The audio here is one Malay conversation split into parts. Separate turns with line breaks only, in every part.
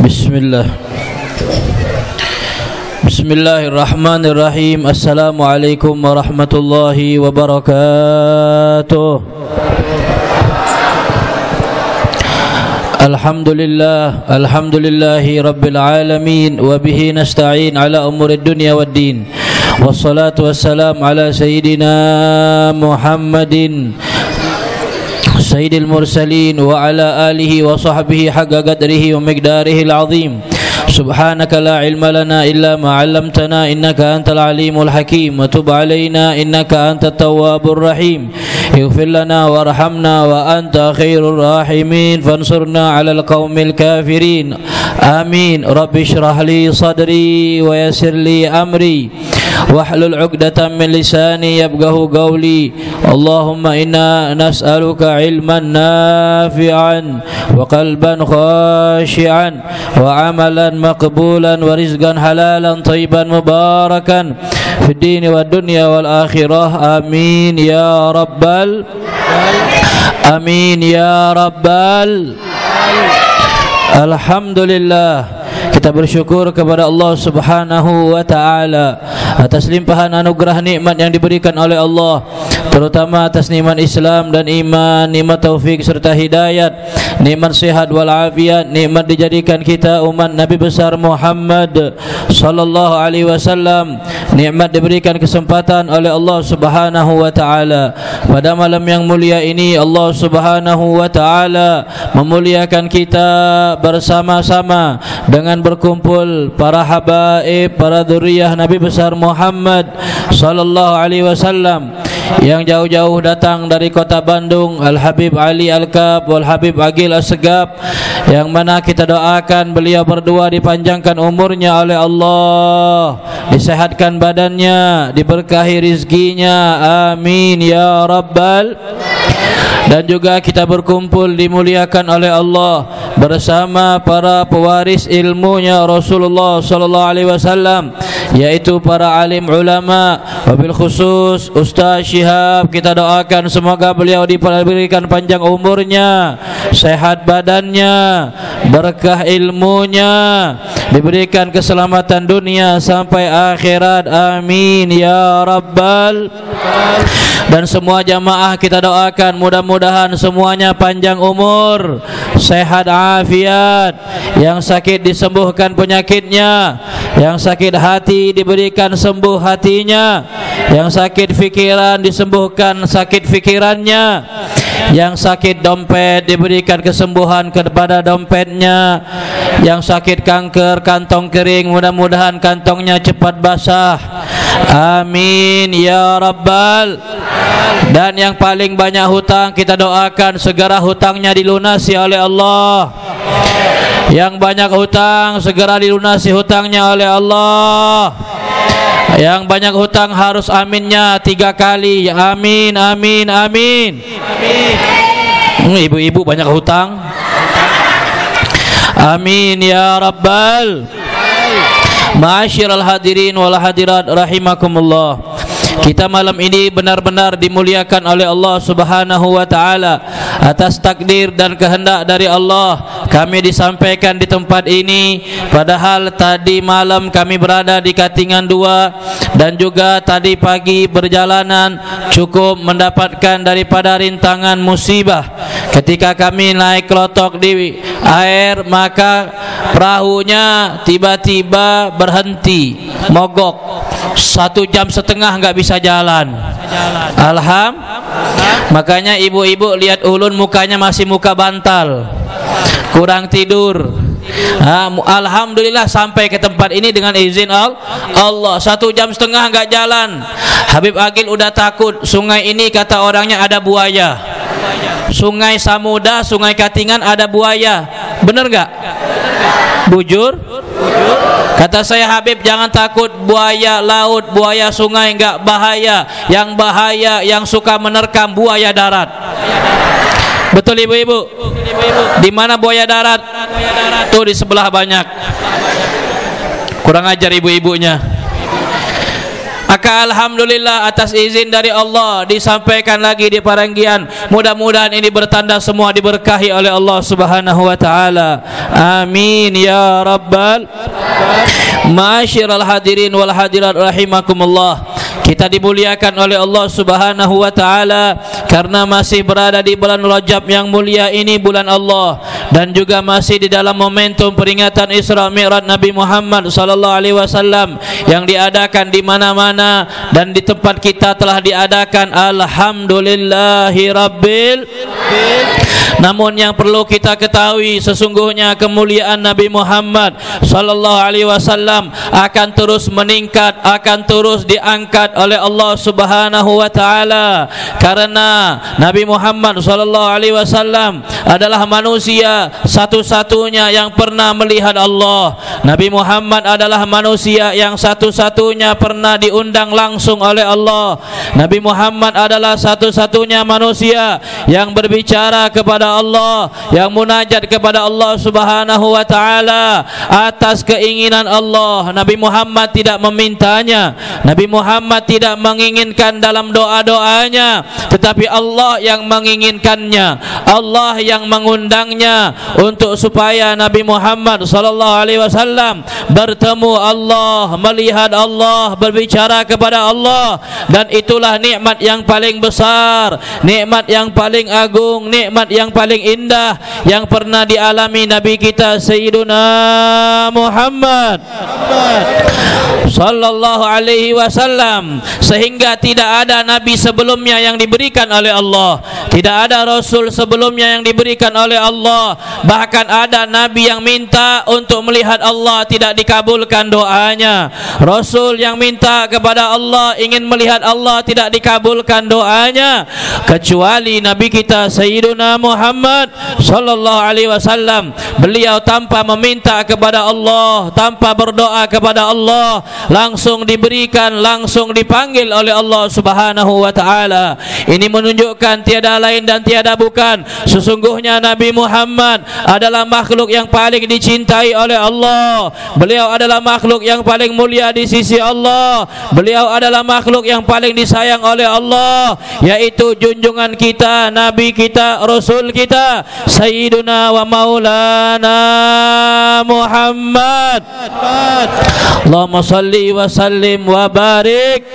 Bismillah. Bismillahirrahmanirrahim. Assalamualaikum warahmatullahi wabarakatuh. Alhamdulillahi rabbil alamin wa bihi nasta'in ala umurid dunya waddin. Wassalatu wassalam ala sayyidina Muhammadin sayyidil mursalin wa ala alihi wa sahbihi haqqa qadrihi wa miqdarihi al-azim. Subhanaka la ilma lana illa ma 'allamtana innaka antal alimul hakim wa tub alaina innaka antat tawwabur rahim. Ighfir lana warhamna wa anta khairur rahimin fansurna 'alal qaumil kafirin. Amin. Rabbi shrah li sadri wa yassir li amri wahlul 'uqdatam min lisani yafqahu qawli. Allahumma inna nas'aluka ilman nafi'an wa qalban khashi'an wa amalan maqbulan wa rizqan halalan thayyiban mubarakan fid dini wad dunya wal akhirah. Amin ya rabbal amin ya rabbal. Alhamdulillah, kita bersyukur kepada Allah Subhanahu wa ta'ala atas limpahan anugerah nikmat yang diberikan oleh Allah, terutama atas nikmat Islam dan iman, nikmat taufik serta hidayat, nikmat sehat wal afiat, nikmat dijadikan kita umat Nabi besar Muhammad sallallahu alaihi wasallam, nikmat diberikan kesempatan oleh Allah Subhanahu wa ta'ala. Pada malam yang mulia ini Allah Subhanahu wa ta'ala memuliakan kita bersama-sama dengan berkumpul para habaib, para dzurriyyah Nabi besar Muhammad sallallahu alaihi wasallam yang jauh-jauh datang dari kota Bandung, Al-Habib Ali Al-Kab wal Habib Agil As-Segab, yang mana kita doakan beliau berdua dipanjangkan umurnya oleh Allah, disehatkan badannya, diberkahi rizkinya, amin ya rabbal. Dan juga kita berkumpul dimuliakan oleh Allah bersama para pewaris ilmunya Rasulullah sallallahu alaihi wasallam, yaitu para alim ulama, wabil khusus Ustaz Syihab. Kita doakan semoga beliau diberikan panjang umurnya, sehat badannya, berkah ilmunya, diberikan keselamatan dunia sampai akhirat, amin ya rabbal. Dan semua jamaah kita doakan mudah-mudahan semuanya panjang umur, sehat afiat, yang sakit disembuhkan penyakitnya, yang sakit hati diberikan sembuh hatinya, yang sakit fikiran disembuhkan sakit fikirannya, yang sakit dompet diberikan kesembuhan kepada dompetnya, yang sakit kanker kantong kering mudah-mudahan kantongnya cepat basah, amin ya rabbal. Dan yang paling banyak hutang kita doakan segera hutangnya dilunasi oleh Allah. Yang banyak hutang segera dilunasi hutangnya oleh Allah. Yang banyak hutang harus aminnya 3 kali, amin amin amin. Ibu-ibu banyak hutang, amin ya rabbal. Ma'asyiral hadirin wal hadirat rahimakumullah. Kita malam ini benar-benar dimuliakan oleh Allah Subhanahu wa ta'ala. Atas takdir dan kehendak dari Allah kami disampaikan di tempat ini, padahal tadi malam kami berada di Katingan 2 dan juga tadi pagi berjalanan cukup mendapatkan daripada rintangan musibah. Ketika kami naik kelotok di air, maka perahunya tiba-tiba berhenti, mogok. 1,5 jam nggak bisa jalan. Makanya ibu-ibu lihat ulun mukanya masih muka bantal, kurang tidur. Alhamdulillah sampai ke tempat ini dengan izin Allah. 1,5 jam nggak jalan. Habib Agil udah takut. Sungai ini kata orangnya ada buaya. Sungai Samuda, Sungai Katingan ada buaya. Bener nggak? Bujur? Kata saya, Habib jangan takut, buaya laut, buaya sungai enggak bahaya. Yang bahaya yang suka menerkam buaya darat. Betul ibu-ibu? Di mana buaya darat? Tuh di sebelah banyak. Kurang ajar ibu-ibunya. Maka alhamdulillah atas izin dari Allah disampaikan lagi di paranggian. Mudah-mudahan ini bertanda semua diberkahi oleh Allah Subhanahu wa taala. Amin ya rabbal. Ma'asyiral hadirin wal hadirat rahimakumullah. Kita dimuliakan oleh Allah Subhanahu wa taala karena masih berada di bulan Rajab yang mulia ini, bulan Allah, dan juga masih di dalam momentum peringatan Isra Mi'raj Nabi Muhammad sallallahu alaihi wasallam yang diadakan di mana-mana, dan di tempat kita telah diadakan. Alhamdulillahirabbil. Namun yang perlu kita ketahui, sesungguhnya kemuliaan Nabi Muhammad sallallahu alaihi wasallam akan terus meningkat, akan terus diangkat oleh Allah Subhanahu wa taala, karena Nabi Muhammad sallallahu alaihi wasallam adalah manusia satu-satunya yang pernah melihat Allah. Nabi Muhammad adalah manusia yang satu-satunya pernah diundang langsung oleh Allah. Nabi Muhammad adalah satu-satunya manusia yang berbicara kepada Allah, yang munajat kepada Allah Subhanahu wa taala atas keinginan Allah. Nabi Muhammad tidak memintanya, Nabi Muhammad tidak menginginkan dalam doa-doanya, tetapi Allah yang menginginkannya, Allah yang mengundangnya untuk supaya Nabi Muhammad sallallahu alaihi wasallam bertemu Allah, melihat Allah, berbicara kepada Allah. Dan itulah nikmat yang paling besar, nikmat yang paling agung, nikmat yang paling indah yang pernah dialami Nabi kita Sayyiduna Muhammad sallallahu alaihi wasallam, sehingga tidak ada nabi sebelumnya yang diberikan oleh Allah, tidak ada rasul sebelumnya yang diberikan oleh Allah. Bahkan ada nabi yang minta untuk melihat Allah, tidak dikabulkan doanya. Rasul yang minta kepada Allah, ingin melihat Allah, tidak dikabulkan doanya, kecuali nabi kita Sayyiduna Muhammad sallallahu alaihi wasallam. Beliau tanpa meminta kepada Allah, tanpa berdoa kepada Allah, langsung diberikan, langsung dipanggil oleh Allah Subhanahu wa taala. Ini menunjukkan tiada lain dan tiada bukan, sesungguhnya Nabi Muhammad adalah makhluk yang paling dicintai oleh Allah. Beliau adalah makhluk yang paling mulia di sisi Allah. Beliau adalah makhluk yang paling disayang oleh Allah, yaitu junjungan kita, nabi kita, rasul kita, Sayyiduna wa Maulana Muhammad. Allahumma salli wa sallim wa barik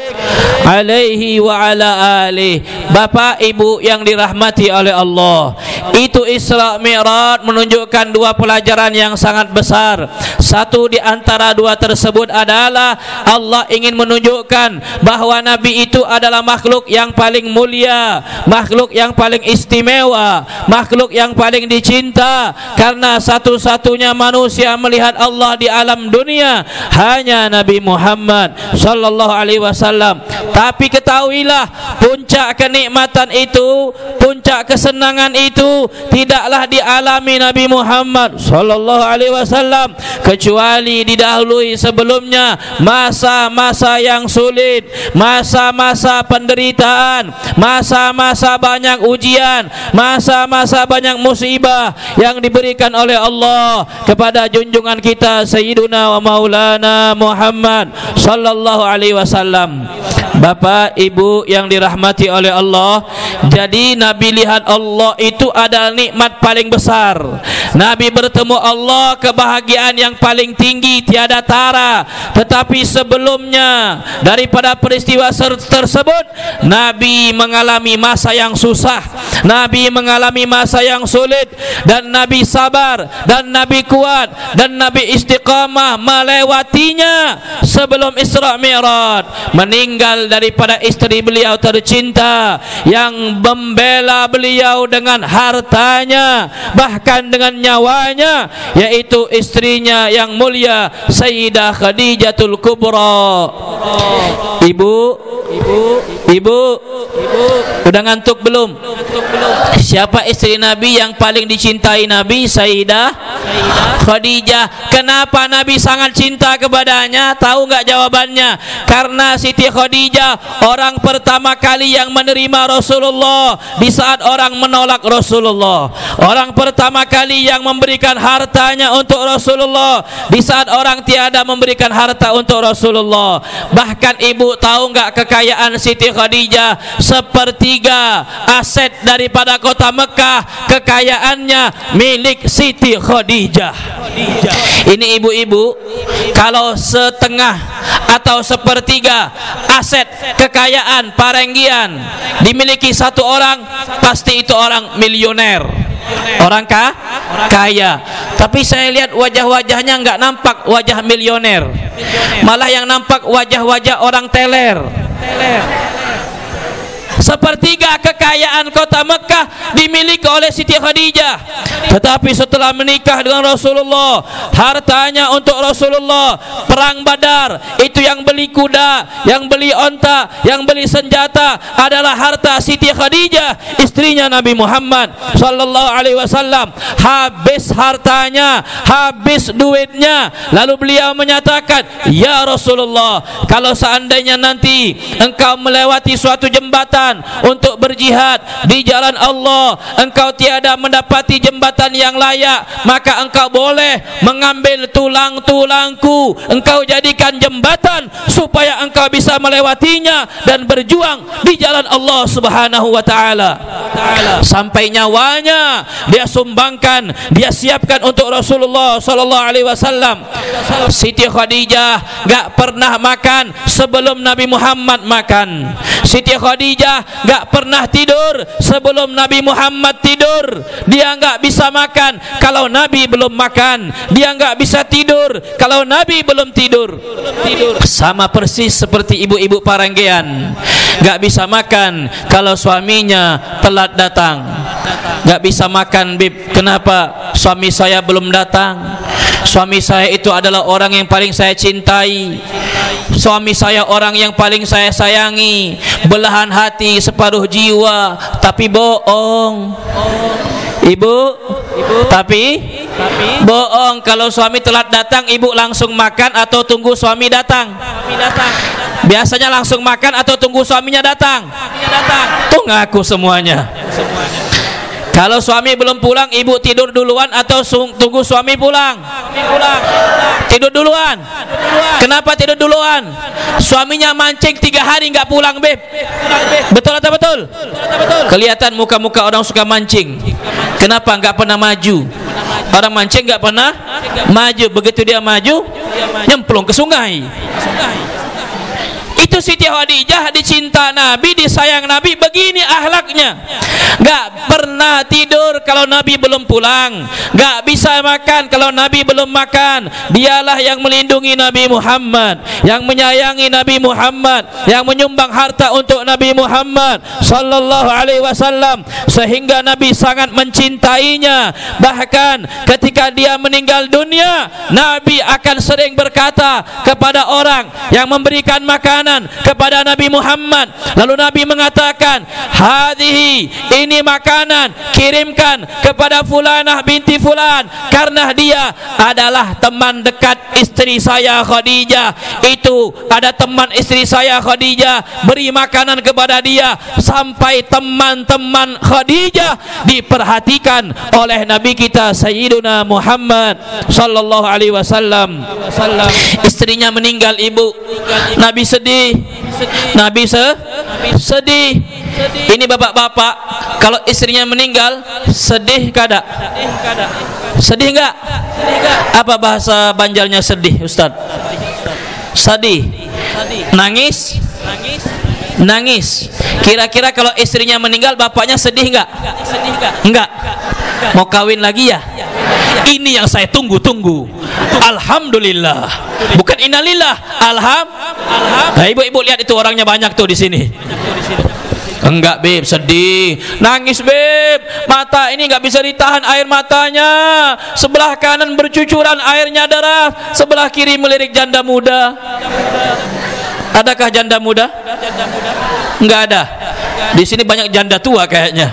alaihi wa ala alihi. Bapak Ibu yang dirahmati oleh Allah, itu Isra Mi'raj menunjukkan dua pelajaran yang sangat besar. Satu di antara dua tersebut adalah Allah ingin menunjukkan bahwa Nabi itu adalah makhluk yang paling mulia, makhluk yang paling istimewa, makhluk yang paling dicinta, karena satu-satunya manusia melihat Allah di alam dunia hanya Nabi Muhammad sallallahu alaihi wasallam. Tapi ketahuilah, puncak kenikmatan itu, puncak kesenangan itu tidaklah dialami Nabi Muhammad sallallahu alaihi wasallam kecuali didahului sebelumnya masa-masa yang sulit, masa-masa penderitaan, masa-masa banyak ujian, masa-masa banyak musibah yang diberikan oleh Allah kepada junjungan kita Sayyiduna wa Maulana Muhammad sallallahu alaihi wasallam. Bapak Ibu yang dirahmati oleh Allah, jadi Nabi lihat Allah itu adalah nikmat paling besar. Nabi bertemu Allah kebahagiaan yang paling tinggi, tiada tara. Tetapi sebelumnya daripada peristiwa tersebut, Nabi mengalami masa yang susah, Nabi mengalami masa yang sulit, dan Nabi sabar, dan Nabi kuat, dan Nabi istiqamah melewatinya sebelum Isra Mi'raj. Meninggal daripada istri beliau tercinta yang membela beliau dengan hartanya, bahkan dengan nyawanya, yaitu istrinya yang mulia Sayyidah Khadijatul Kubra. Ibu, udah ngantuk belum? Siapa istri Nabi yang paling dicintai Nabi? Sayyidah Khadijah. Kenapa Nabi sangat cinta kepadanya? Tahu nggak jawabannya? Karena Siti Khadijah orang pertama kali yang menerima Rasulullah di saat orang menolak Rasulullah. Orang pertama kali yang memberikan hartanya untuk Rasulullah di saat orang tiada memberikan harta untuk Rasulullah. Bahkan ibu tahu nggak kekayaan Siti Khadijah? Sepertiga aset daripada kota Mekah kekayaannya milik Siti Khadijah. Ini ibu-ibu, kalau setengah atau sepertiga aset kekayaan Parenggian dimiliki satu orang, pasti itu orang milioner, orang kaya. Tapi saya lihat wajah-wajahnya nggak nampak wajah milioner, malah yang nampak wajah-wajah orang teler. Sepertiga kekayaan kota Mekah dimiliki oleh Siti Khadijah. Tetapi setelah menikah dengan Rasulullah, hartanya untuk Rasulullah. Perang Badar itu yang beli kuda, yang beli onta, yang beli senjata adalah harta Siti Khadijah, istrinya Nabi Muhammad sallallahu alaihi wasallam. Habis hartanya, habis duitnya, lalu beliau menyatakan, "Ya Rasulullah, kalau seandainya nanti engkau melewati suatu jembatan untuk berjihad di jalan Allah, engkau tiada mendapati jembatan yang layak, maka engkau boleh mengambil tulang-tulangku, engkau jadikan jembatan supaya engkau bisa melewatinya dan berjuang di jalan Allah Subhanahu wa taala." Sampai nyawanya dia sumbangkan, dia siapkan untuk Rasulullah sallallahu alaihi wasallam. Siti Khadijah enggak pernah makan sebelum Nabi Muhammad makan. Siti Khadijah gak pernah tidur sebelum Nabi Muhammad tidur. Dia gak bisa makan kalau Nabi belum makan. Dia gak bisa tidur kalau Nabi belum tidur. Sama persis seperti ibu-ibu Parenggian, gak bisa makan kalau suaminya telat datang. Gak bisa makan, Bib, kenapa suami saya belum datang? Suami saya itu adalah orang yang paling saya cintai. Suami saya orang yang paling saya sayangi, belahan hati separuh jiwa, tapi bohong. Ibu, tapi bohong. Kalau suami telat datang, ibu langsung makan atau tunggu suami datang? Biasanya langsung makan atau tunggu suaminya datang? Tuh ngaku semuanya. Kalau suami belum pulang, ibu tidur duluan atau tunggu suami pulang? Tidur duluan. Kenapa tidur duluan? Suaminya mancing 3 hari nggak pulang, Beb. Betul atau betul? Kelihatan muka-muka orang suka mancing. Kenapa nggak pernah maju? Orang mancing nggak pernah maju. Begitu dia maju, nyemplung ke sungai. Itu Siti Khadijah dicinta Nabi, disayang Nabi, begini akhlaknya. Gak pernah tidur kalau Nabi belum pulang, gak bisa makan kalau Nabi belum makan. Dialah yang melindungi Nabi Muhammad, yang menyayangi Nabi Muhammad, yang menyumbang harta untuk Nabi Muhammad sallallahu alaihi wasallam, sehingga Nabi sangat mencintainya. Bahkan ketika dia meninggal dunia, Nabi akan sering berkata kepada orang yang memberikan makanan kepada Nabi Muhammad, lalu Nabi mengatakan, "Hadhihi, ini makanan, kirimkan kepada Fulanah binti Fulan, karena dia adalah teman dekat istri saya Khadijah. Itu ada teman istri saya Khadijah, beri makanan kepada dia." Sampai teman-teman Khadijah diperhatikan oleh Nabi kita Sayyiduna Muhammad sallallahu alaihi wasallam. Istrinya meninggal, ibu, Nabi sedih. Nabi sedih. Ini bapak-bapak, kalau istrinya meninggal sedih kada? Sedih enggak? Apa bahasa Banjarnya sedih, Ustaz? Sedih. Nangis? Nangis. Kira-kira kalau istrinya meninggal, bapaknya sedih enggak? Enggak. Mau kawin lagi ya? Ini yang saya tunggu-tunggu. Alhamdulillah. Bukan innalillah. Alhamdulillah. Nah, ibu-ibu lihat itu orangnya banyak tuh di sini. Enggak, Beb, sedih. Nangis, Beb. Mata ini enggak bisa ditahan air matanya. Sebelah kanan bercucuran airnya darah, sebelah kiri melirik janda muda. Adakah janda muda? Enggak ada. Di sini banyak janda tua kayaknya.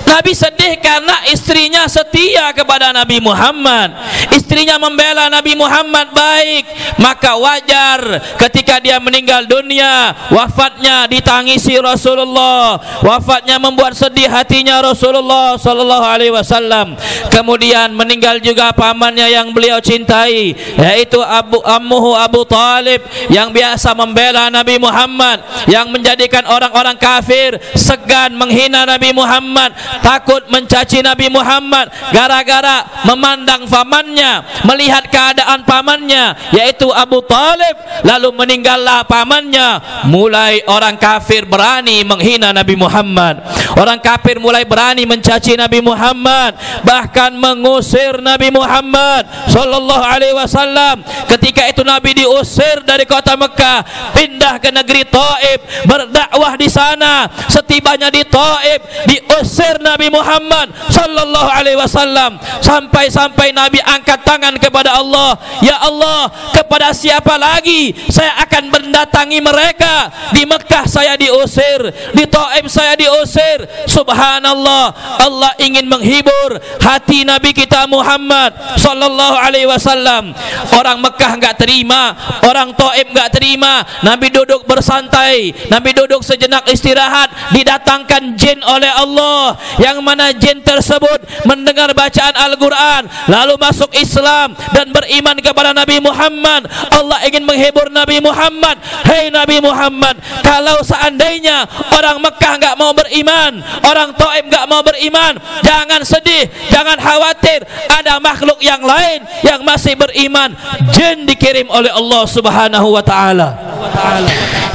Nabi sedih. sedih karena istrinya setia kepada Nabi Muhammad, istrinya membela Nabi Muhammad baik, maka wajar ketika dia meninggal dunia, wafatnya ditangisi Rasulullah, wafatnya membuat sedih hatinya Rasulullah sallallahu alaihi wasallam. Kemudian meninggal juga pamannya yang beliau cintai, yaitu ammuhu Abu Talib, yang biasa membela Nabi Muhammad, yang menjadikan orang-orang kafir segan menghina Nabi Muhammad, takut mencaci Nabi Muhammad gara-gara memandang pamannya, melihat keadaan pamannya yaitu Abu Talib. Lalu meninggallah pamannya, mulai orang kafir berani menghina Nabi Muhammad, orang kafir mulai berani mencaci Nabi Muhammad, bahkan mengusir Nabi Muhammad sallallahu alaihi wasallam. Ketika itu Nabi diusir dari kota Mekah, pindah ke negeri Taif, berdakwah di sana. Setibanya di Taif, diusir Nabi Muhammad sallallahu alaihi wasallam, sampai-sampai Nabi angkat tangan kepada Allah, ya Allah, kepada siapa lagi saya akan mendatangi mereka? Di Mekah saya diusir, di Taif saya diusir. Subhanallah, Allah ingin menghibur hati Nabi kita Muhammad sallallahu alaihi wasallam. Orang Mekah enggak terima, orang Taif enggak terima. Nabi duduk bersantai, Nabi duduk sejenak istirahat. Didatangkan jin oleh Allah, yang mana jin tersebut mendengar bacaan Al-Quran, lalu masuk Islam dan beriman kepada Nabi Muhammad. Allah ingin menghibur Nabi Muhammad. Hei Nabi Muhammad, kalau seandainya orang Mekah enggak mau beriman, orang Taif enggak mau beriman, jangan sedih, jangan khawatir, ada makhluk yang lain yang masih beriman. Jin dikirim oleh Allah Subhanahu wa taala.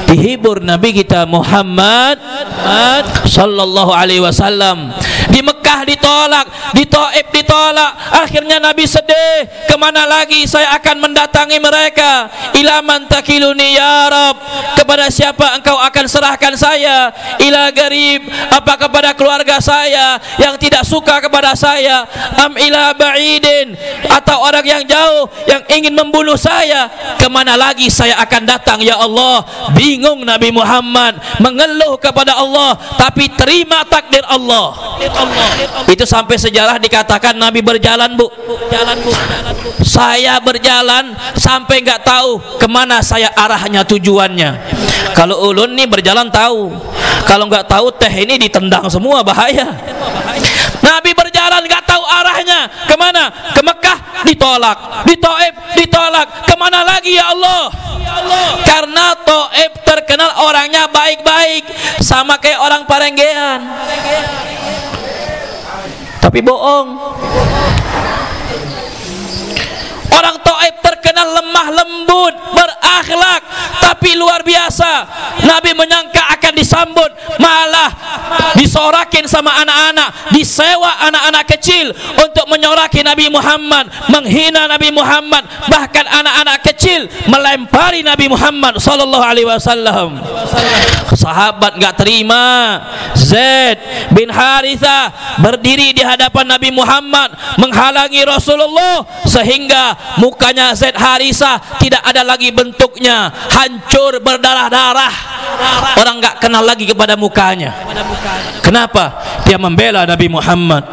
Dihibur Nabi kita Muhammad sallallahu alaihi wasallam. Di Mekah ditolak, di Taif ditolak. Akhirnya Nabi sedih, kemana lagi saya akan mendatangi mereka? Ila man takiluni ya Rab, kepada siapa engkau akan serahkan saya? Ila garib, apa kepada keluarga saya yang tidak suka kepada saya? Am ila ba'idin, atau orang yang jauh yang ingin membunuh saya? Kemana lagi saya akan datang ya Allah? Bingung Nabi Muhammad, mengeluh kepada Allah, tapi terima takdir Allah. Itu sampai sejarah dikatakan Nabi berjalan, Bu. Saya berjalan sampai nggak tahu kemana saya arahnya, tujuannya. Kalau ulun nih berjalan tahu, kalau nggak tahu teh ini ditendang semua, bahaya. Nabi berjalan nggak tahu arahnya kemana. Ke Mekah ditolak, di Taif ditolak, kemana lagi ya Allah? Karena Taif terkenal orangnya baik-baik, sama kayak orang Parenggean, tapi bohong. Orang Taif terkenal lemah lembut, berakhlak, tapi luar biasa. Nabi menyangka akan disambut, malah disorakin sama anak-anak, disewa anak-anak kecil untuk menyoraki Nabi Muhammad, menghina Nabi Muhammad, bahkan anak-anak kecil melempari Nabi Muhammad sallallahu alaihi wasallam. Sahabat enggak terima. Zaid bin Harithah berdiri di hadapan Nabi Muhammad menghalangi Rasulullah, sehingga mukanya Zaid Harithah tidak ada lagi bentuknya, hancur berdarah-darah. Orang enggak kenal lagi kepada mukanya. Kenapa? Dia membela Nabi Muhammad.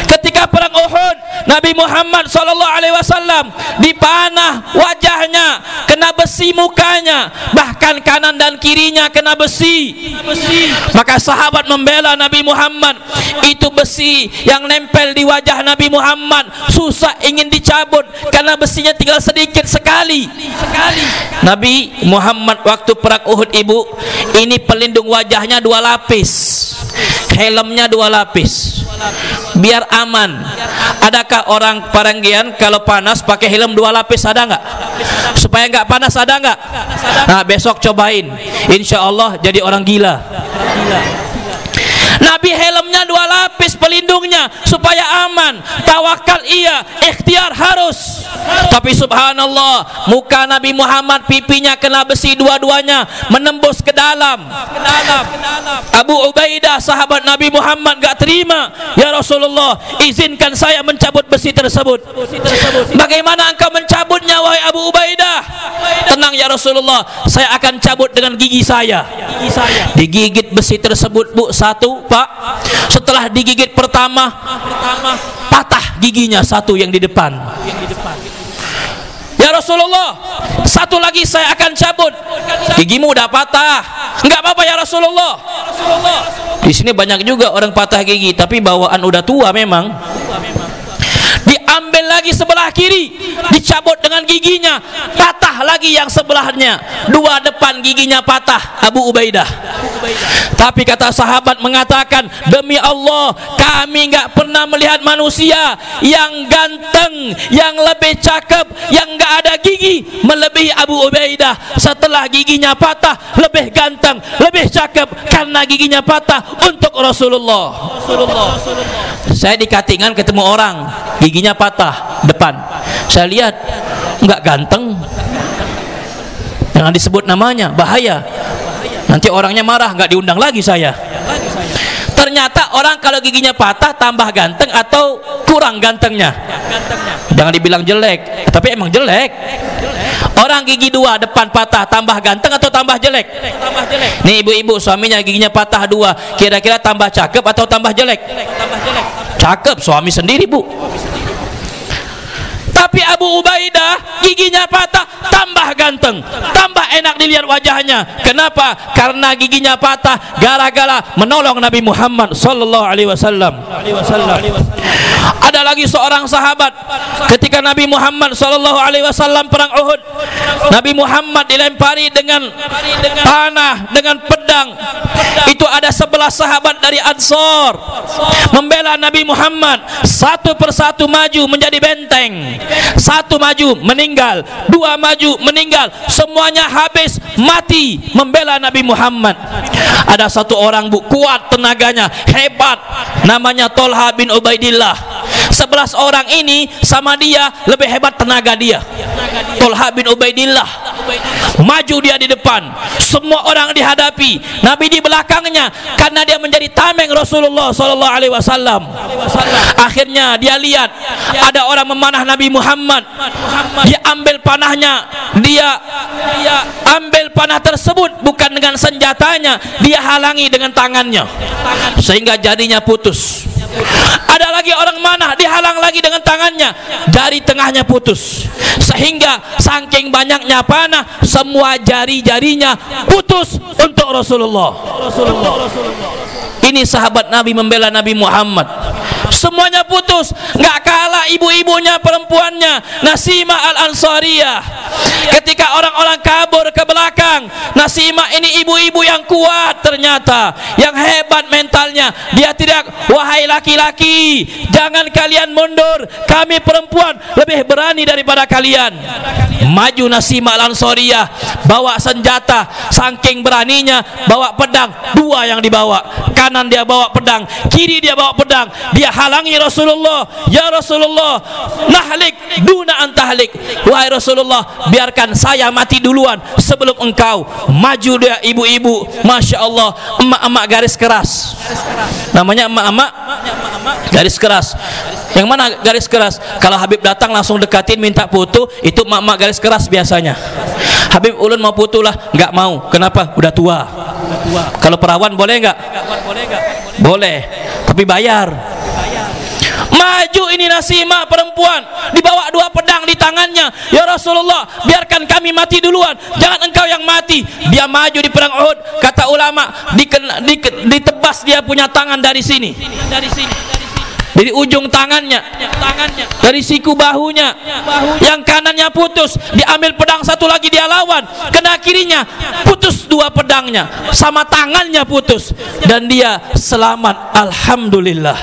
Ketika perang Uhud, Nabi Muhammad sallallahu alaihi wasallam dipanah wajahnya, kena besi mukanya, bahkan kanan dan kirinya kena besi. Maka sahabat membela Nabi Muhammad. Itu besi yang nempel di wajah Nabi Muhammad susah ingin dicabut karena besinya tinggal sedikit sekali. Nabi Muhammad waktu perang Uhud, Ibu, ini pelindung wajahnya 2 lapis, helmnya 2 lapis, biar aman. Adakah orang Parenggean kalau panas pakai helm 2 lapis? Ada nggak? Supaya nggak panas, ada nggak? Nah, besok cobain, insya Allah jadi orang gila. Nabi helmnya 2 lapis pelindungnya supaya aman. Tawakal iya, ikhtiar harus. Tapi subhanallah, muka Nabi Muhammad, pipinya kena besi dua-duanya, menembus ke dalam. Abu Ubaidah sahabat Nabi Muhammad gak terima. Ya Rasulullah, izinkan saya mencabut besi tersebut. Bagaimana engkau mencabutnya wahai Abu Ubaidah? Tenang ya Rasulullah, saya akan cabut dengan gigi saya. Digigit besi tersebut, Bu, satu, Pak. Setelah digigit pertama, patah giginya satu yang di depan. Ya Rasulullah, satu lagi saya akan cabut. Gigimu udah patah. Enggak apa-apa ya Rasulullah. Di sini banyak juga orang patah gigi, tapi bawaan udah tua memang. Diambil lagi sebelah kiri, dicabut dengan giginya, patah lagi yang sebelahnya, dua depan giginya patah, Abu Ubaidah. Tapi kata sahabat mengatakan, demi Allah kami nggak pernah melihat manusia yang ganteng, yang lebih cakep, yang nggak ada gigi melebihi Abu Ubaidah. Setelah giginya patah, lebih ganteng, lebih cakep karena giginya patah untuk Rasulullah. Saya di Katingan ketemu orang giginya patah depan, saya lihat nggak ganteng, jangan disebut namanya, bahaya, nanti orangnya marah, nggak diundang lagi saya. Ternyata orang kalau giginya patah tambah ganteng atau kurang gantengnya, jangan dibilang jelek, tapi emang jelek. Orang gigi dua depan patah tambah ganteng atau tambah jelek? Nih ibu-ibu suaminya giginya patah dua, kira-kira tambah cakep atau tambah jelek? Cakep, suami sendiri, Bu. Tapi Abu Ubaidah giginya patah tambah ganteng, tambah enak dilihat wajahnya. Kenapa? Karena giginya patah gara-gara menolong Nabi Muhammad sallallahu alaihi wasallam. Ada lagi seorang sahabat ketika Nabi Muhammad sallallahu alaihi wasallam perang Uhud, Nabi Muhammad dilempari dengan panah, dengan pedang. Itu ada 11 sahabat dari Ansor membela Nabi Muhammad, satu persatu maju menjadi benteng. Satu maju meninggal, dua maju meninggal, semuanya habis mati membela Nabi Muhammad. Ada satu orang, Bu, kuat tenaganya, hebat, namanya Tolha bin Ubaidillah. 11 orang ini sama dia lebih hebat tenaga dia. Tolha bin Ubaidillah maju dia di depan, semua orang dihadapi, Nabi di belakangnya karena dia menjadi tameng Rasulullah sallallahu alaihi wasallam. Akhirnya dia lihat ada orang memanah Nabi Muhammad, dia ambil panahnya, dia ambil panah tersebut bukan dengan senjatanya, dia halangi dengan tangannya sehingga jarinya putus. Ada lagi orang manah, dihalang lagi dengan tangannya, jari tengahnya putus, sehingga saking banyaknya panah semua jari-jarinya putus untuk Rasulullah. Ini sahabat Nabi membela Nabi Muhammad, semuanya putus. Nggak kalah ibu-ibunya, perempuannya, Nasimah al-Ansariyah. Ketika orang-orang kabur ke belakang, Nasimah ini ibu-ibu yang kuat ternyata, yang hebat mentalnya. Dia tidak, wahai laki-laki, jangan kalian mundur, kami perempuan lebih berani daripada kalian. Maju Nasimah al-Ansariyah, bawa senjata, saking beraninya bawa pedang, dua yang dibawa, kanan dia bawa pedang, kiri dia bawa pedang, dia halangi Rasulullah. Ya Rasulullah, nahlik duna antahlik, wahai Rasulullah, biarkan saya mati duluan sebelum engkau. Maju dia ibu-ibu, Masya Allah, emak-emak garis keras, namanya emak-emak garis keras. Yang mana garis keras? Kalau Habib datang langsung dekatin minta foto, itu emak-emak garis keras biasanya. Habib ulun mau foto lah, nggak mau. Kenapa? Udah tua. Kalau perawan boleh nggak? Boleh, tapi bayar. Maju ini Nasimah perempuan, dibawa dua pedang di tangannya. Ya Rasulullah, biarkan kami mati duluan, jangan engkau yang mati. Dia maju di perang Uhud, kata ulama, ditebas dia punya tangan dari sini, dari ujung tangannya, dari siku bahunya, yang kanannya putus, diambil pedang satu lagi dia lawan, kena kirinya, putus dua pedangnya, sama tangannya putus, dan dia selamat, alhamdulillah.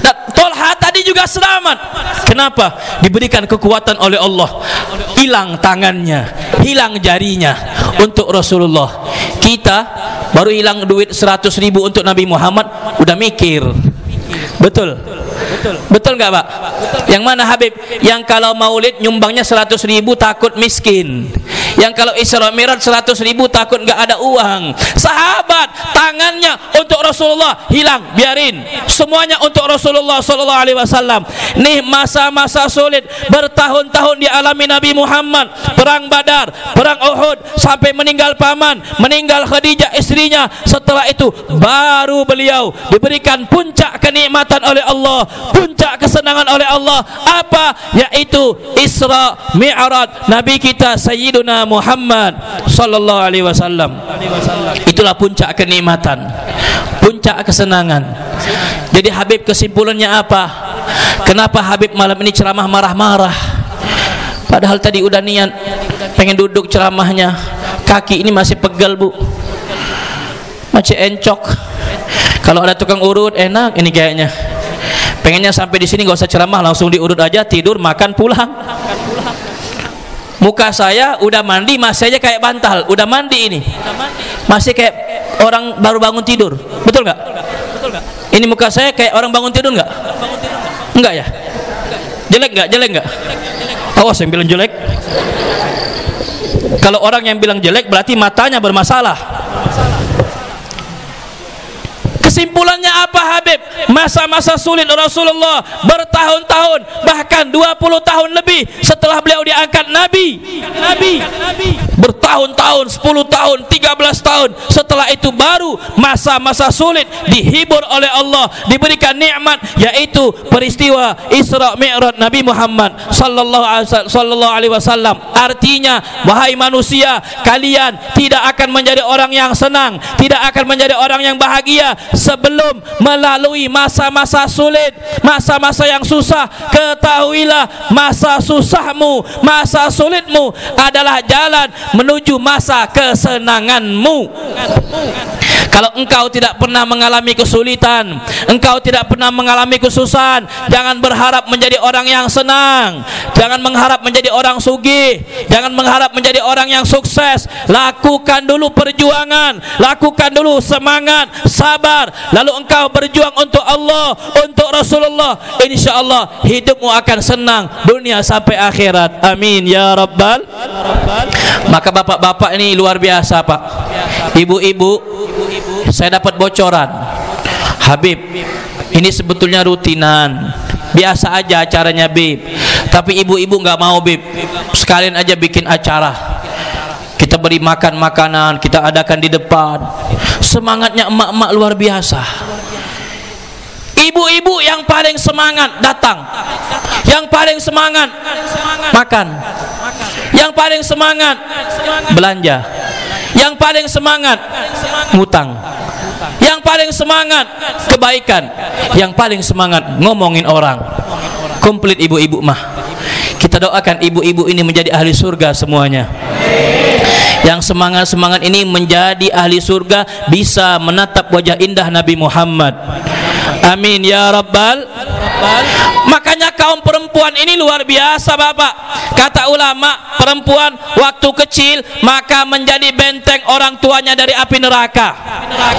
Dan Tolha tadi juga selamat. Kenapa? Diberikan kekuatan oleh Allah, hilang tangannya, hilang jarinya untuk Rasulullah. Kita baru hilang duit 100.000 untuk Nabi Muhammad, udah mikir. Betul? Betul nggak Pak? Yang mana Habib? Yang kalau maulid nyumbangnya 100.000 takut miskin, Yang kalau Isra Mi'raj 100.000 takut nggak ada uang. Sahabat tangannya untuk Rasulullah hilang, biarin. Semuanya untuk Rasulullah sallallahu alaihi wasallam. Nih masa-masa sulit bertahun-tahun dialami Nabi Muhammad. Perang Badar, perang Uhud, sampai meninggal paman, meninggal Khadijah istrinya. Setelah itu baru beliau diberikan puncak kenikmatan oleh Allah, puncak kesenangan oleh Allah. Apa? Yaitu Isra Mi'raj Nabi kita Sayyiduna Muhammad sallallahu alaihi wasallam. Itulah puncak kenikmatan, puncak kesenangan. Jadi Habib kesimpulannya apa? Kenapa Habib malam ini ceramah marah-marah? Padahal tadi udah niat pengen duduk ceramahnya, kaki ini masih pegel bu, masih encok. Kalau ada tukang urut enak ini kayaknya. Pengennya sampai di sini nggak usah ceramah, langsung diurut aja, tidur, makan, pulang. Muka saya udah mandi, masih aja kayak bantal. Udah mandi ini, masih kayak orang baru bangun tidur. Betul nggak? Ini muka saya kayak orang bangun tidur nggak? Enggak ya? Jelek nggak? Jelek nggak? Awas yang bilang jelek. Kalau orang yang bilang jelek berarti matanya bermasalah. Kesimpulannya apa Habib? Masa-masa sulit Rasulullah bertahun-tahun, bahkan 20 tahun lebih setelah beliau diangkat Nabi. Bertahun-tahun, 10 tahun, 13 tahun setelah itu baru masa-masa sulit dihibur oleh Allah, diberikan nikmat, yaitu peristiwa Isra Mi'raj Nabi Muhammad sallallahu alaihi wasallam. Artinya, wahai manusia, kalian tidak akan menjadi orang yang senang, tidak akan menjadi orang yang bahagia sebelum melalui masa-masa sulit, masa-masa yang susah. Ketahuilah, masa susahmu, masa sulitmu adalah jalan menuju masa kesenanganmu. Kalau engkau tidak pernah mengalami kesulitan, engkau tidak pernah mengalami kesusahan, jangan berharap menjadi orang yang senang, jangan mengharap menjadi orang sugih, jangan mengharap menjadi orang yang sukses. Lakukan dulu perjuangan, lakukan dulu semangat, sabar, lalu engkau berjuang untuk Allah, untuk Rasulullah. Insya Allah hidupmu akan senang dunia sampai akhirat. Amin ya rabbal. Maka bapak-bapak ini luar biasa pak, ibu-ibu. Saya dapat bocoran, Habib ini sebetulnya rutinan, biasa aja acaranya Bib, tapi ibu-ibu nggak mau Bib, sekalian aja bikin acara, kita beri makan makanan, kita adakan di depan. Semangatnya emak-emak luar biasa. Ibu-ibu yang paling semangat datang, yang paling semangat makan, yang paling semangat belanja, yang paling semangat ngutang, yang paling semangat kebaikan, yang paling semangat ngomongin orang. Komplit ibu-ibu mah. Kita doakan ibu-ibu ini menjadi ahli surga semuanya. Yang semangat-semangat ini menjadi ahli surga, bisa menatap wajah indah Nabi Muhammad. Amin ya rabbal. Makanya kaum perempuan ini luar biasa bapak. Kata ulama, perempuan waktu kecil maka menjadi benteng orang tuanya dari api neraka.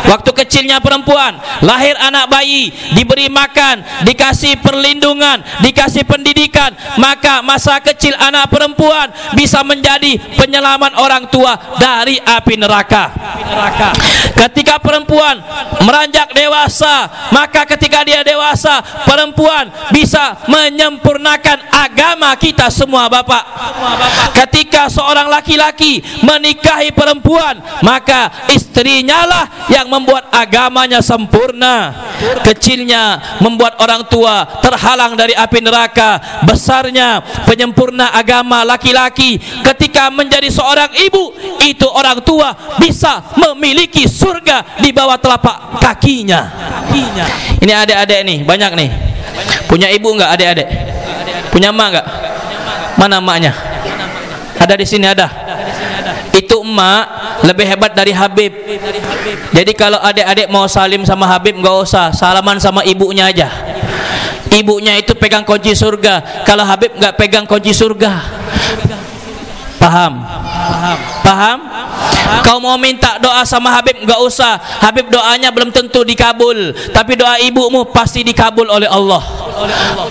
Waktu kecilnya perempuan, lahir anak bayi, diberi makan, dikasih perlindungan, dikasih pendidikan, maka masa kecil anak perempuan bisa menjadi penyelamat orang tua dari api neraka. Ketika perempuan meranjak dewasa, maka ketika dia dewasa, perempuan bisa menyempurnakan agama kita semua bapak. Ketika seorang laki-laki menikahi perempuan, maka istrinya lah yang membuat agamanya sempurna. Kecilnya membuat orang tua terhalang dari api neraka, besarnya penyempurna agama laki-laki. Ketika menjadi seorang ibu, itu orang tua bisa memiliki surga di bawah telapak kakinya. Ini adik-adik nih, banyak nih. Punya ibu enggak adik-adik? Punya emak enggak? Mana emaknya? Ada di sini ada. Itu emak lebih hebat dari Habib. Jadi kalau adik-adik mau salim sama Habib enggak usah, salaman sama ibunya aja. Ibunya itu pegang kunci surga. Kalau Habib enggak pegang kunci surga. Paham? Paham? Kau mau minta doa sama Habib enggak usah. Habib doanya belum tentu dikabul, tapi doa ibumu pasti dikabul oleh Allah.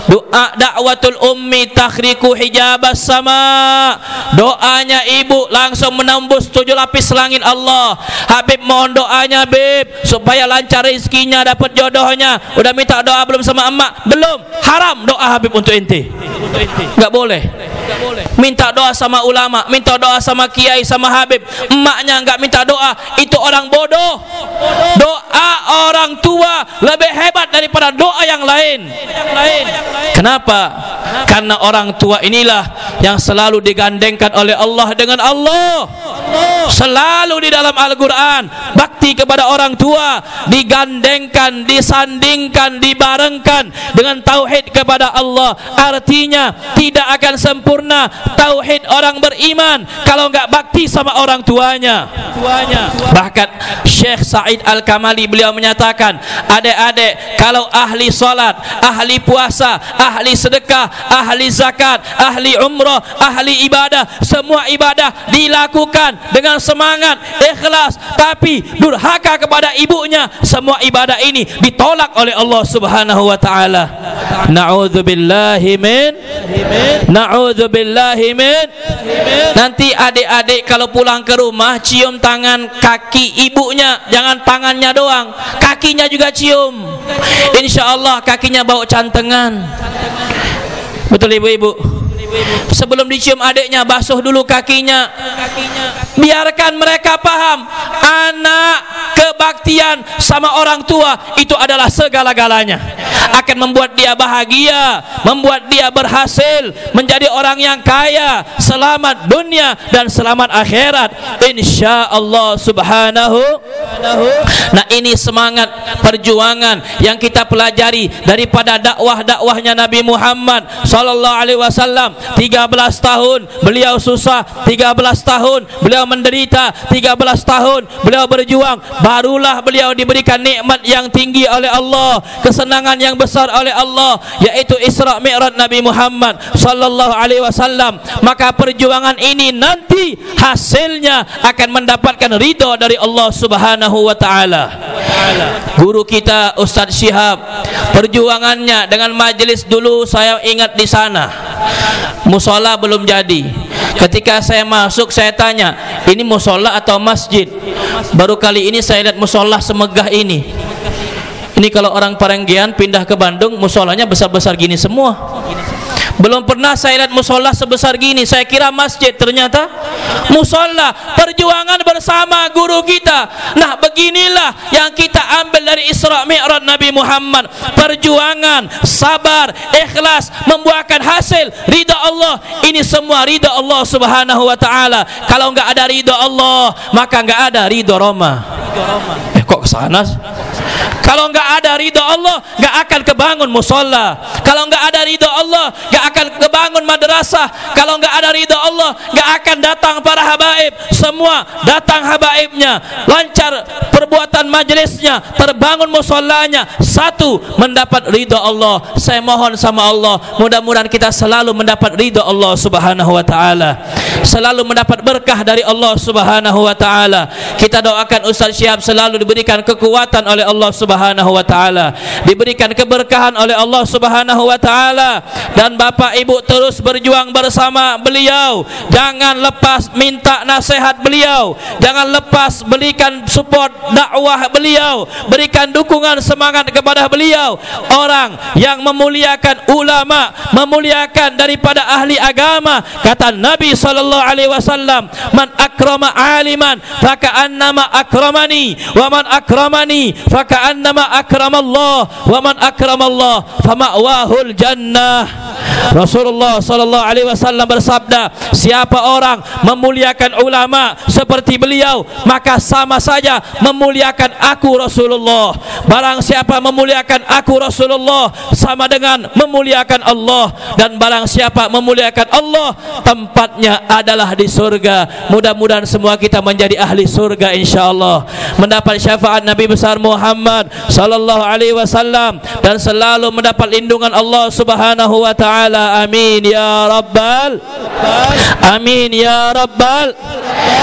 Doa da'watul ummi takhriqu hijabas sama. Doanya ibu langsung menembus 7 lapis langit Allah. Habib mohon doanya Habib supaya lancar rezekinya, dapat jodohnya. Udah minta doa belum sama emak? Belum. Haram doa Habib untuk ente. Enggak boleh. Minta doa sama ulama, minta doa sama kiai, sama Habib. Emaknya enggak minta doa, itu orang bodoh. Doa orang tua lebih hebat daripada doa yang lain. Kenapa? Karena orang tua inilah yang selalu digandengkan oleh Allah dengan Allah. Selalu di dalam Al-Quran bakti kepada orang tua digandengkan, disandingkan, dibarengkan dengan tauhid kepada Allah. Artinya tidak akan sempurna tauhid orang beriman kalau enggak bakti sama orang tuanya. Bahkan Syekh Said Al-Kamali beliau menyatakan, adik-adik kalau ahli salat, ahli puasa, ahli sedekah, ahli zakat, ahli umrah, ahli ibadah, semua ibadah dilakukan dengan semangat, ikhlas, tapi durhaka kepada ibunya, semua ibadah ini ditolak oleh Allah Subhanahu wa taala. Na'udzubillahi min. Nanti adik-adik kalau pulang ke rumah cium tangan kaki ibunya, jangan tangannya doang, kakinya juga cium. Insyaallah kakinya bau cantengan. Betul ibu-ibu? Sebelum dicium adiknya, basuh dulu kakinya. Biarkan mereka paham, anak kebaktian sama orang tua itu adalah segala-galanya. Akan membuat dia bahagia, membuat dia berhasil menjadi orang yang kaya, selamat dunia dan selamat akhirat, insyaallah subhanahu. Nah, ini semangat perjuangan yang kita pelajari daripada dakwahnya Nabi Muhammad sallallahu alaihi wasallam. 13 tahun beliau susah, 13 tahun beliau menderita, 13 tahun beliau berjuang, barulah beliau diberikan nikmat yang tinggi oleh Allah, kesenangan yang besar oleh Allah, yaitu Isra Mi'raj Nabi Muhammad sallallahu alaihi wasallam. Maka perjuangan ini nanti hasilnya akan mendapatkan ridha dari Allah Subhanahu wa taala. Guru kita Ustaz Syihab, perjuangannya dengan majelis dulu saya ingat di sana. Musola belum jadi. Ketika saya masuk saya tanya, ini musola atau masjid? Baru kali ini saya lihat musola semegah ini. Ini kalau orang Parenggian pindah ke Bandung, musolanya besar-besar gini semua. Belum pernah saya lihat musola sebesar gini. Saya kira masjid, ternyata musola. Perjuangan bersama guru kita. Nah, beginilah yang kita ambil dari Isra Mi'raj Nabi Muhammad. Perjuangan, sabar, ikhlas, membuahkan hasil ridha Allah. Ini semua ridha Allah Subhanahu wa taala. Kalau enggak ada ridha Allah, maka enggak ada ridha Roma. Kok kesana? Kalau enggak ada ridha Allah, enggak akan kebangun musola. Kalau enggak ada ridha Allah, enggak akan kebangun madrasah. Kalau enggak ada ridha Allah, enggak akan datang para habaib. Semua datang habaibnya, lancar perbuatan majelisnya, terbangun musolanya. Satu, mendapat ridha Allah. Saya mohon sama Allah, mudah-mudahan kita selalu mendapat ridha Allah Subhanahu wa taala, selalu mendapat berkah dari Allah Subhanahu wa taala. Kita doakan Ustaz Syihab selalu diberikan kekuatan oleh Allah Subhanahu wa taala, diberikan keberkahan oleh Allah Subhanahu wa taala, dan Bapak Ibu terus berjuang bersama beliau. Jangan lepas minta nasihat beliau, jangan lepas berikan support dakwah beliau, berikan dukungan semangat kepada beliau. Orang yang memuliakan ulama, memuliakan daripada ahli agama, kata Nabi sallallahu alaihi wasallam, man akrama aliman faka'annama akramani, wa man akramani faka'annama akramallah, wa man akramallah fama'wahul jannah. Rasulullah sallallahu alaihi wasallam bersabda, siapa orang memuliakan ulama seperti beliau, maka sama saja memuliakan aku Rasulullah. Barang siapa memuliakan aku Rasulullah, sama dengan memuliakan Allah. Dan barang siapa memuliakan Allah, tempatnya adalah di surga. Mudah-mudahan semua kita menjadi ahli surga insyaallah, mendapat syafaat Nabi besar Muhammad sallallahu alaihi wasallam, dan selalu mendapat lindungan Allah Subhanahu wa taala. taala. Amin ya rabbal, amin ya rabbal.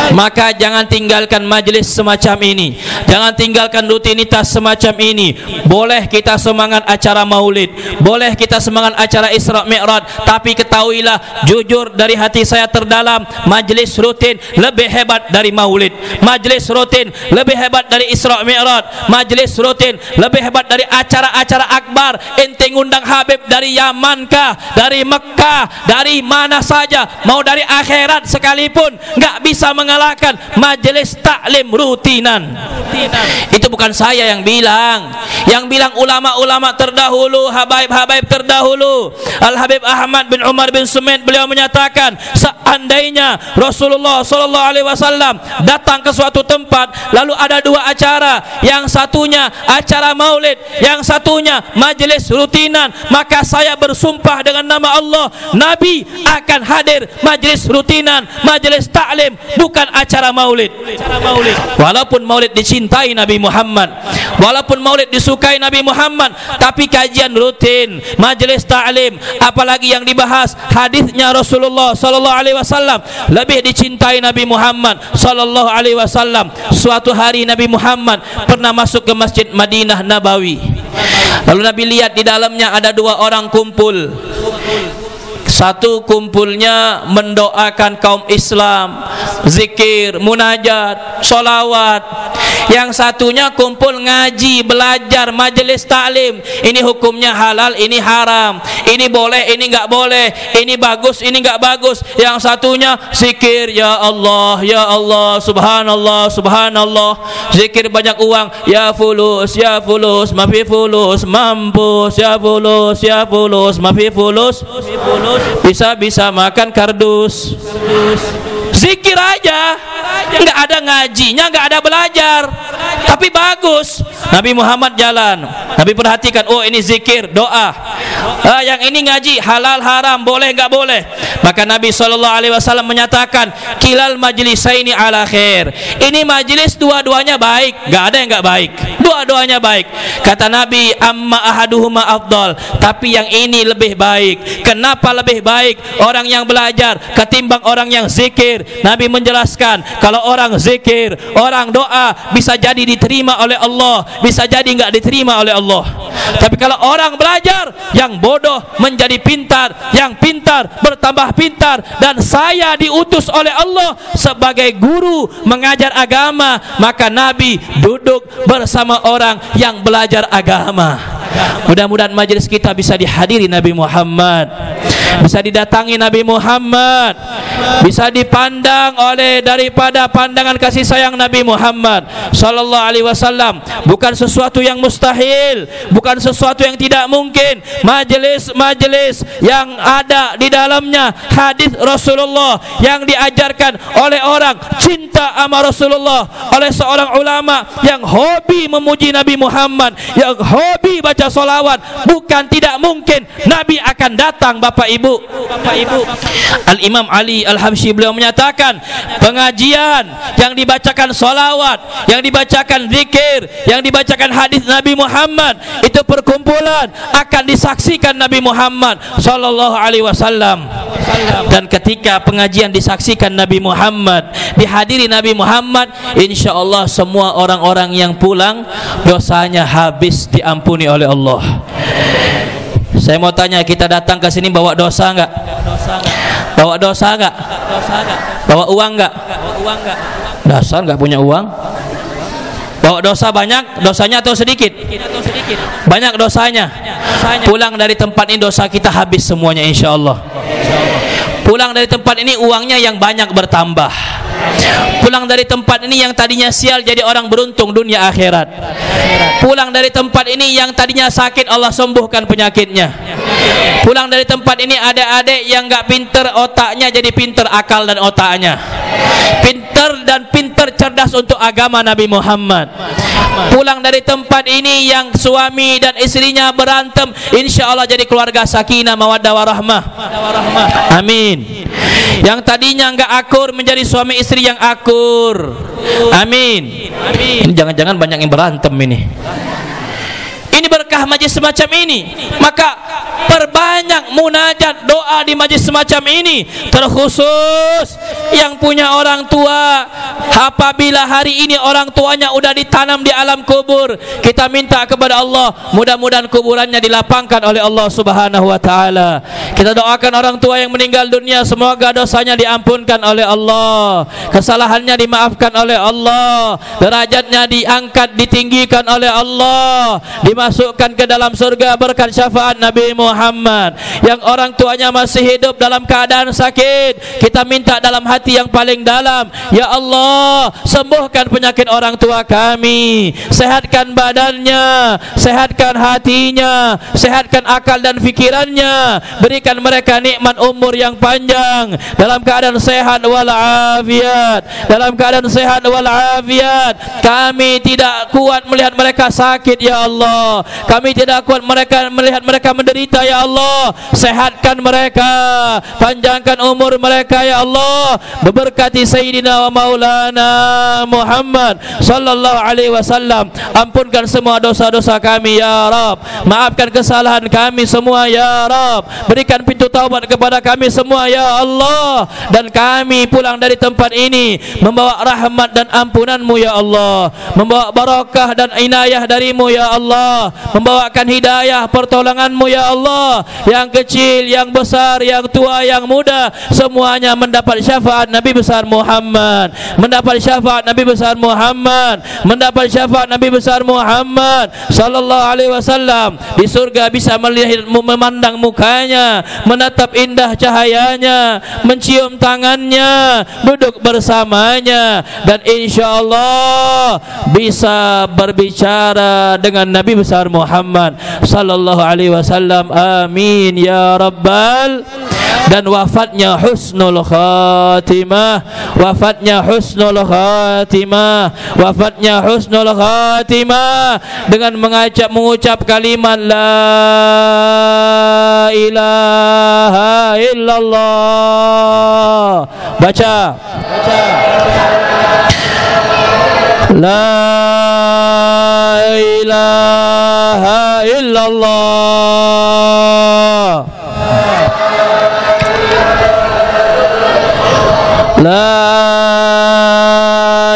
Maka jangan tinggalkan majlis semacam ini, jangan tinggalkan rutinitas semacam ini. Boleh kita semangat acara maulid, boleh kita semangat acara Isra Mi'raj, tapi ketahuilah, jujur dari hati saya terdalam, majlis rutin lebih hebat dari maulid, majlis rutin lebih hebat dari Isra Mi'raj, majlis rutin lebih hebat dari acara-acara akbar. Ente ngundang Habib dari Yaman kah, dari Mekah, dari mana saja, mau dari akhirat sekalipun, nggak bisa mengalahkan majelis taklim rutinan. Itu bukan saya yang bilang ulama-ulama terdahulu, habaib-habaib terdahulu. Al-Habib Ahmad bin Umar bin Sumait, beliau menyatakan, seandainya Rasulullah SAW datang ke suatu tempat, lalu ada dua acara, yang satunya acara maulid, yang satunya majelis rutinan, maka saya bersumpah dengan nama Allah, Nabi akan hadir majelis rutinan, majelis taklim, bukan acara maulid. Walaupun maulid dicintai Nabi Muhammad, walaupun maulid disukai Nabi Muhammad, tapi kajian rutin, majelis taklim, apalagi yang dibahas hadisnya Rasulullah SAW, lebih dicintai Nabi Muhammad SAW. Suatu hari Nabi Muhammad pernah masuk ke Masjid Madinah Nabawi. Lalu Nabi lihat di dalamnya ada dua orang kumpul. Satu kumpulnya mendoakan kaum Islam, zikir, munajat, solawat. Yang satunya kumpul ngaji, belajar, majelis taklim. Ini hukumnya halal, ini haram, ini boleh, ini enggak boleh, ini bagus, ini enggak bagus. Yang satunya zikir, ya Allah, subhanallah, subhanallah. Zikir banyak uang, ya fulus, mafi fulus, mampus, ya fulus, mafi fulus. Bisa makan kardus. Zikir aja, nggak ada ngajinya, nggak ada belajar, tapi bagus. Nabi Muhammad jalan, Nabi perhatikan, oh ini zikir, doa. Yang ini ngaji, halal haram, boleh nggak boleh. Maka Nabi SAW menyatakan, kilal majlisaini ala khair. Ini majlis dua-duanya baik, nggak ada yang nggak baik, dua-duanya baik. Kata Nabi, amma ahaduhuma afdal, tapi yang ini lebih baik. Kenapa lebih baik? Orang yang belajar ketimbang orang yang zikir. Nabi menjelaskan, kalau orang zikir, orang doa, bisa jadi diterima oleh Allah, bisa jadi nggak diterima oleh Allah. Tapi kalau orang belajar, yang bodoh menjadi pintar, yang pintar bertambah pintar. Dan saya diutus oleh Allah sebagai guru mengajar agama, maka Nabi duduk bersama orang yang belajar agama. Mudah-mudahan majelis kita bisa dihadiri Nabi Muhammad, bisa didatangi Nabi Muhammad, bisa dipandang oleh daripada pandangan kasih sayang Nabi Muhammad sallallahu alaihi wasallam. Bukan sesuatu yang mustahil, bukan sesuatu yang tidak mungkin. Majelis-majelis yang ada di dalamnya hadis Rasulullah yang diajarkan oleh orang cinta sama Rasulullah, oleh seorang ulama yang hobi memuji Nabi Muhammad, yang hobi baca solawat. Bukan tidak mungkin Nabi akan datang. Bapak Ibu, Al-Imam Ali Al-Habsyi beliau menyatakan, pengajian yang dibacakan solawat, yang dibacakan zikir, yang dibacakan hadis Nabi Muhammad, itu perkumpulan akan disaksikan Nabi Muhammad sallallahu alaihi wasallam. Dan ketika pengajian disaksikan Nabi Muhammad, dihadiri Nabi Muhammad, insya Allah semua orang-orang yang pulang dosanya habis diampuni oleh Allah. Saya mau tanya, kita datang ke sini bawa dosa enggak? Bawa dosa enggak? Bawa uang enggak? Dasar enggak punya uang. Bawa dosa banyak, dosanya atau sedikit? Banyak dosanya. Pulang dari tempat ini dosa kita habis semuanya insya Allah. Pulang dari tempat ini uangnya yang banyak bertambah. Pulang dari tempat ini yang tadinya sial jadi orang beruntung dunia akhirat. Pulang dari tempat ini yang tadinya sakit Allah sembuhkan penyakitnya. Pulang dari tempat ini adik-adik yang gak pinter otaknya jadi pinter akal dan otaknya. Pinter dan pinter cerdas untuk agama Nabi Muhammad. Pulang dari tempat ini yang suami dan istrinya berantem, insya Allah jadi keluarga sakinah mawaddah warahmah. Amin. Yang tadinya enggak akur menjadi suami istri yang akur. Amin. Ini jangan-jangan banyak yang berantem ini. Ini berkah
berkah majlis semacam ini. Maka perbanyak munajat doa di majlis semacam ini, terkhusus yang punya orang tua. Apabila hari ini orang tuanya udah ditanam di alam kubur, kita minta kepada Allah mudah-mudahan kuburannya dilapangkan oleh Allah Subhanahu wa taala. Kita doakan orang tua yang meninggal dunia, semoga dosanya diampunkan oleh Allah, kesalahannya dimaafkan oleh Allah, derajatnya diangkat, ditinggikan oleh Allah, dimasukkan ke dalam surga berkat syafaat Nabi Muhammad. Yang orang tuanya masih hidup dalam keadaan sakit, kita minta dalam hati yang paling dalam, ya Allah, sembuhkan penyakit orang tua kami, sehatkan badannya, sehatkan hatinya, sehatkan akal dan fikirannya, berikan mereka nikmat umur yang panjang dalam keadaan sehat walafiat, dalam keadaan sehat walafiat. Kami tidak kuat melihat mereka sakit, ya Allah. Kami tidak kuat melihat mereka menderita, ya Allah. Sehatkan mereka, panjangkan umur mereka, ya Allah. Berkati Sayyidina wa Maulana Muhammad sallallahu alaihi wasallam. Ampunkan semua dosa-dosa kami, ya Rabb. Maafkan kesalahan kami semua, ya Rabb. Berikan pintu taubat kepada kami semua, ya Allah. Dan kami pulang dari tempat ini membawa rahmat dan ampunan-Mu, ya Allah, membawa barakah dan inayah dari-Mu, ya Allah, membawakan hidayah pertolongan-Mu, ya Allah. Yang kecil, yang besar, yang tua, yang muda, semuanya mendapat syafaat Nabi besar Muhammad, mendapat syafaat Nabi besar Muhammad, mendapat syafaat Nabi besar Muhammad sallallahu alaihi wasallam. Di surga bisa melihat, memandang mukanya, menatap indah cahayanya, mencium tangannya, duduk bersamanya, dan insyaallah bisa berbicara dengan Nabi besar Muhammad sallallahu alaihi wasallam. Amin ya rabbal. Dan wafatnya husnul khatimah, wafatnya husnul khatimah, wafatnya husnul khatimah dengan mengucap kalimat la ilaha illallah. Baca la ilaha illallah, la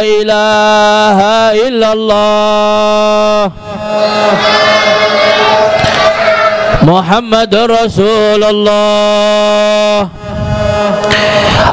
ilaha illallah, Muhammadur Rasulullah.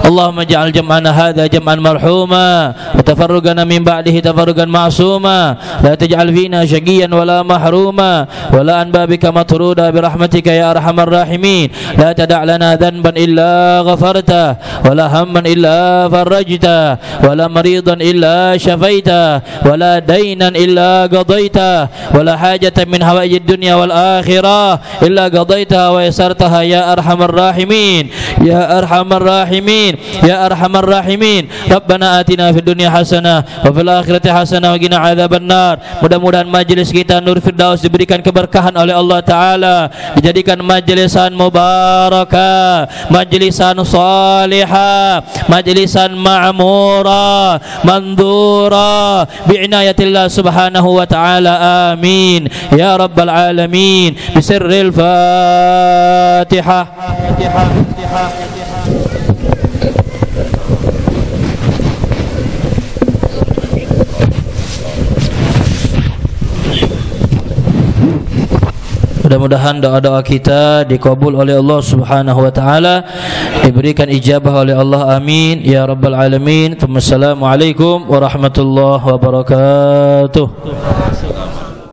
Allahumma ja'al jam'ana hadha jam'an marhuma wa tafarrugana min ba'dihi tafarrugan ma'suma, la taj'al fina syaqiyan wala mahruma wala an babika matruda bi rahmatika ya arhamar rahimin. La tada' lana dhanban illa ghafarta wala hamman illa farajta wala maridan illa syafaita wala daynan illa qadaita wala hajatan min hawaijid dunya wal akhirah illa qadaitaha wa yasartaha ya arhamar rahimin, ya arhamar rahimin, ya arhamar rahimin. Rabbana atina fid dunya hasanah wa fil akhirati hasanah wa qina adzabannar. Mudah-mudahan majlis kita Nur Firdaus diberikan keberkahan oleh Allah taala, dijadikan majlisan mubarakah, majlisan salihah, majlisan ma'mura, mandura bi'inayatillah subhanahu wa ta'ala. Amin ya rabbal alamin. Bisirril Fatihah. Mudah-mudahan doa-doa kita dikabul oleh Allah Subhanahu wa taala, diberikan ijabah oleh Allah. Amin ya rabbal alamin. Wassalamualaikum warahmatullahi wabarakatuh.